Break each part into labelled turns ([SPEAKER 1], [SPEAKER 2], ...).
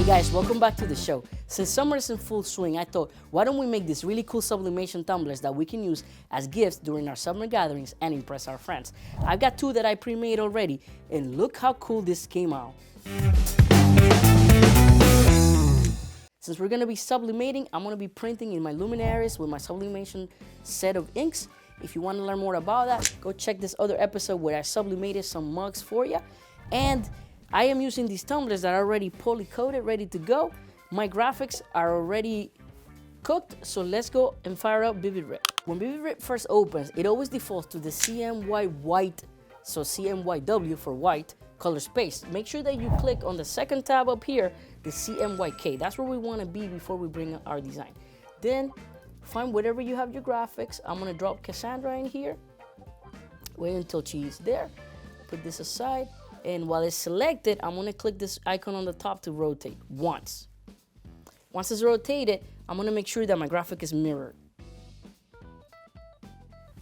[SPEAKER 1] Hey guys, welcome back to the show. Since summer is in full swing, I thought, why don't we make these really cool sublimation tumblers that we can use as gifts during our summer gatherings and impress our friends. I've got two that I pre-made already, and look how cool this came out. Since we're gonna be sublimating, I'm gonna be printing in my Luminaris with my sublimation set of inks. If you wanna learn more about that, go check this other episode where I sublimated some mugs for you. And I am using these tumblers that are already poly-coated, ready to go. My graphics are already cooked, so let's go and fire up Vivid Rip. When Vivid Rip first opens, it always defaults to the CMY white, so CMYW for white, color space. Make sure that you click on the second tab up here, the CMYK. That's where we want to be before we bring our design. Then find whatever you have your graphics. I'm going to drop Cassandra in here. Wait until she's there. Put this aside. And while it's selected, I'm going to click this icon on the top to rotate once. Once it's rotated, I'm going to make sure that my graphic is mirrored.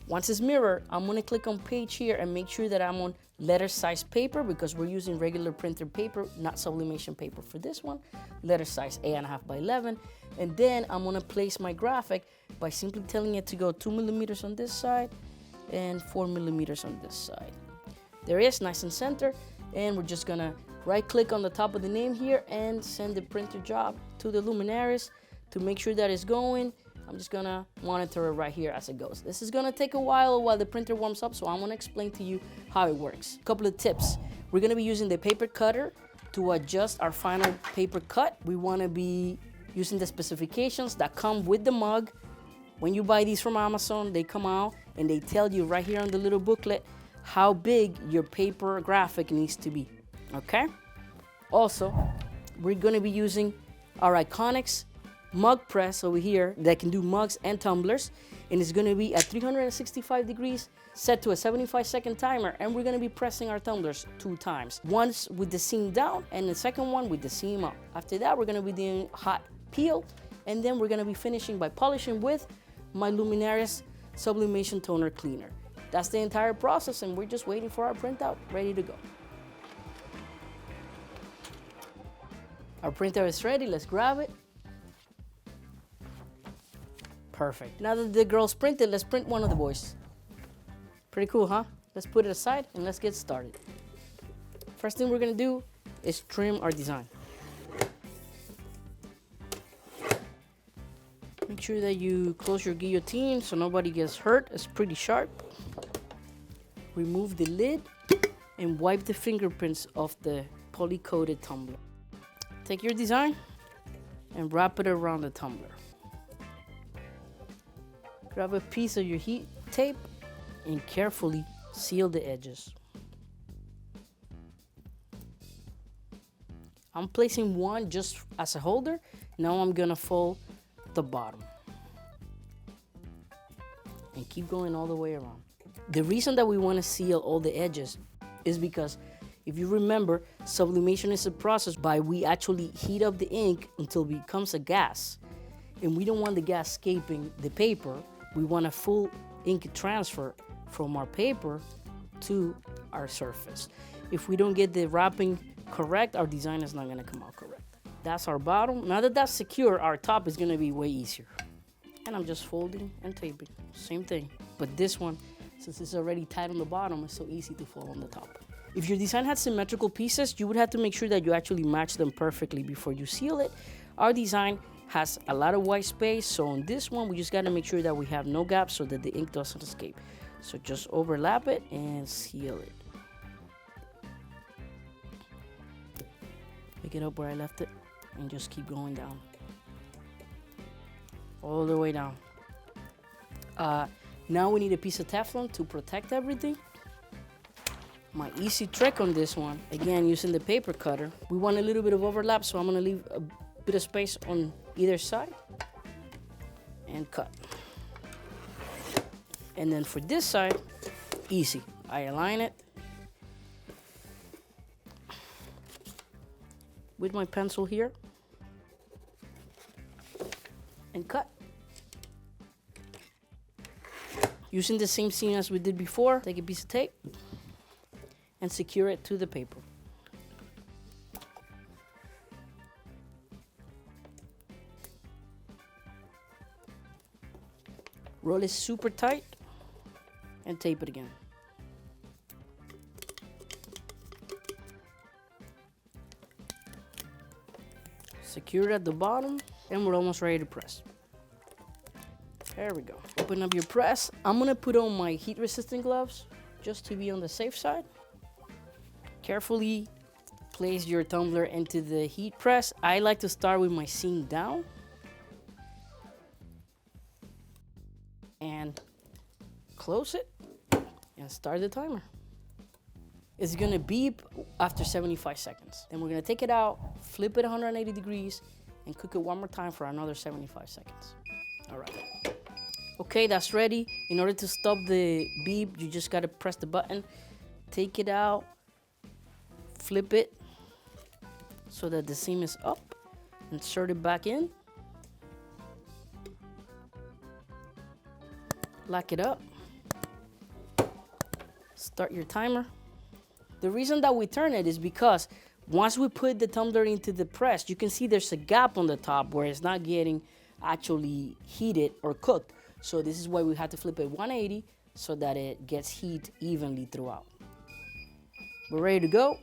[SPEAKER 1] Once it's mirrored, I'm going to click on page here and make sure that I'm on letter size paper because we're using regular printer paper, not sublimation paper for this one. Letter size 8.5 by 11. And then I'm going to place my graphic by simply telling it to go 2 millimeters on this side and 4 millimeters on this side. There it is, nice and center. And we're just gonna right click on the top of the name here and send the printer job to the Luminaris to make sure that it's going. I'm just gonna monitor it right here as it goes. This is gonna take a while the printer warms up, so I'm gonna explain to you how it works. A couple of tips. We're gonna be using the paper cutter to adjust our final paper cut. We wanna be using the specifications that come with the mug. When you buy these from Amazon, they come out and they tell you right here on the little booklet how big your paper graphic needs to be, okay? Also, we're gonna be using our Ikonix mug press over here that can do mugs and tumblers, and it's gonna be at 365 degrees, set to a 75-second timer, and we're gonna be pressing our tumblers 2 times. Once with the seam down, and the second one with the seam up. After that, we're gonna be doing hot peel, and then we're gonna be finishing by polishing with my Luminaris Sublimation Toner Cleaner. That's the entire process, and we're just waiting for our printout, ready to go. Our printer is ready, let's grab it. Perfect. Now that the girls printed, let's print one of the boys. Pretty cool, huh? Let's put it aside and let's get started. First thing we're gonna do is trim our design. Make sure that you close your guillotine so nobody gets hurt. It's pretty sharp. Remove the lid and wipe the fingerprints off the poly-coated tumbler. Take your design and wrap it around the tumbler. Grab a piece of your heat tape and carefully seal the edges. I'm placing one just as a holder. Now I'm gonna fold the bottom and keep going all the way around. The reason that we want to seal all the edges is because if you remember, sublimation is a process by we actually heat up the ink until it becomes a gas, and we don't want the gas escaping the paper. We want a full ink transfer from our paper to our surface. If we don't get the wrapping correct, our design is not going to come out correct. That's our bottom. Now that that's secure, our top is going to be way easier. And I'm just folding and taping. Same thing. But this one, since it's already tight on the bottom, it's so easy to fold on the top. If your design had symmetrical pieces, you would have to make sure that you actually match them perfectly before you seal it. Our design has a lot of white space, so on this one, we just got to make sure that we have no gaps so that the ink doesn't escape. So just overlap it and seal it. Pick it up where I left it and just keep going down. All the way down. Now we need a piece of Teflon to protect everything. My easy trick on this one, again using the paper cutter, we want a little bit of overlap, so I'm gonna leave a bit of space on either side and cut. And then for this side, easy. I align it with my pencil here and cut. Using the same seam as we did before, take a piece of tape and secure it to the paper. Roll it super tight and tape it again. Secure it at the bottom, and we're almost ready to press. There we go. Open up your press. I'm gonna put on my heat resistant gloves just to be on the safe side. Carefully place your tumbler into the heat press. I like to start with my seam down. And close it and start the timer. It's gonna beep after 75 seconds. Then we're gonna take it out, flip it 180 degrees, and cook it one more time for another 75 seconds. All right. Okay, that's ready. In order to stop the beep, you just gotta press the button, take it out, flip it so that the seam is up, insert it back in, lock it up, start your timer. The reason that we turn it is because once we put the tumbler into the press, you can see there's a gap on the top where it's not getting actually heated or cooked. So this is why we have to flip it 180 so that it gets heat evenly throughout. We're ready to go.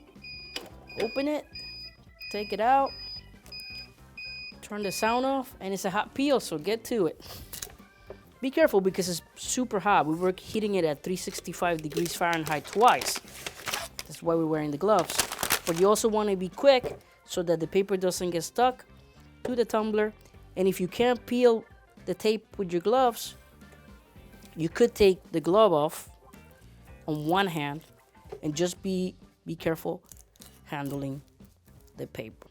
[SPEAKER 1] Open it, take it out, turn the sound off, and it's a hot peel, so get to it. Be careful because it's super hot. We were heating it at 365 degrees Fahrenheit twice. That's why we're wearing the gloves. But you also want to be quick so that the paper doesn't get stuck to the tumbler. And if you can't peel the tape with your gloves, you could take the glove off on one hand and just be careful handling the paper.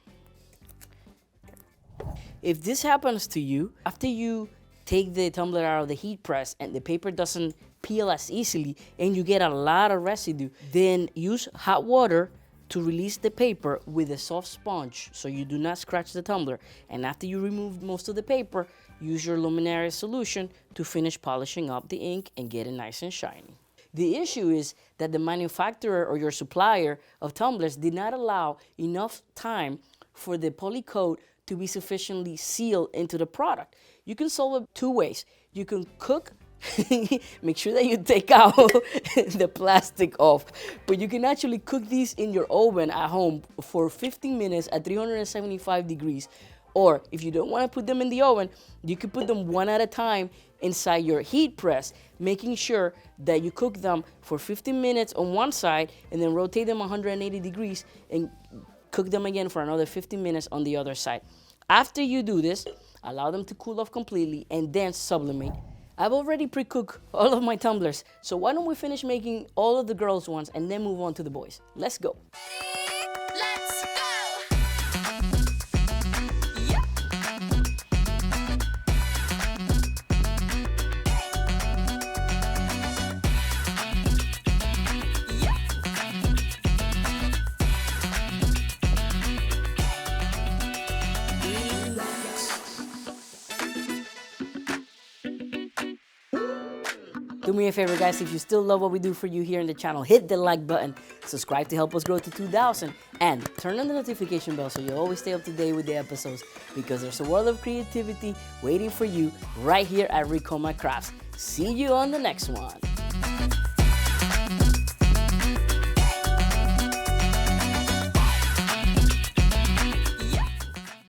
[SPEAKER 1] If this happens to you, after you take the tumbler out of the heat press and the paper doesn't peel as easily and you get a lot of residue, then use hot water to release the paper with a soft sponge so you do not scratch the tumbler. And after you remove most of the paper, use your Luminaris solution to finish polishing up the ink and get it nice and shiny. The issue is that the manufacturer or your supplier of tumblers did not allow enough time for the poly coat to be sufficiently sealed into the product. You can solve it two ways. You can cook, make sure that you take out the plastic off, but you can actually cook these in your oven at home for 15 minutes at 375 degrees. Or if you don't want to put them in the oven, you can put them one at a time inside your heat press, making sure that you cook them for 15 minutes on one side and then rotate them 180 degrees and cook them again for another 15 minutes on the other side. After you do this, allow them to cool off completely and then sublimate. I've already pre-cooked all of my tumblers, so why don't we finish making all of the girls' ones and then move on to the boys. Let's go.
[SPEAKER 2] Let's go!
[SPEAKER 1] Do me a favor, guys, if you still love what we do for you here in the channel, hit the like button, subscribe to help us grow to 2,000, and turn on the notification bell so you always stay up to date with the episodes, because there's a world of creativity waiting for you right here at Ricoma Crafts. See you on the next one.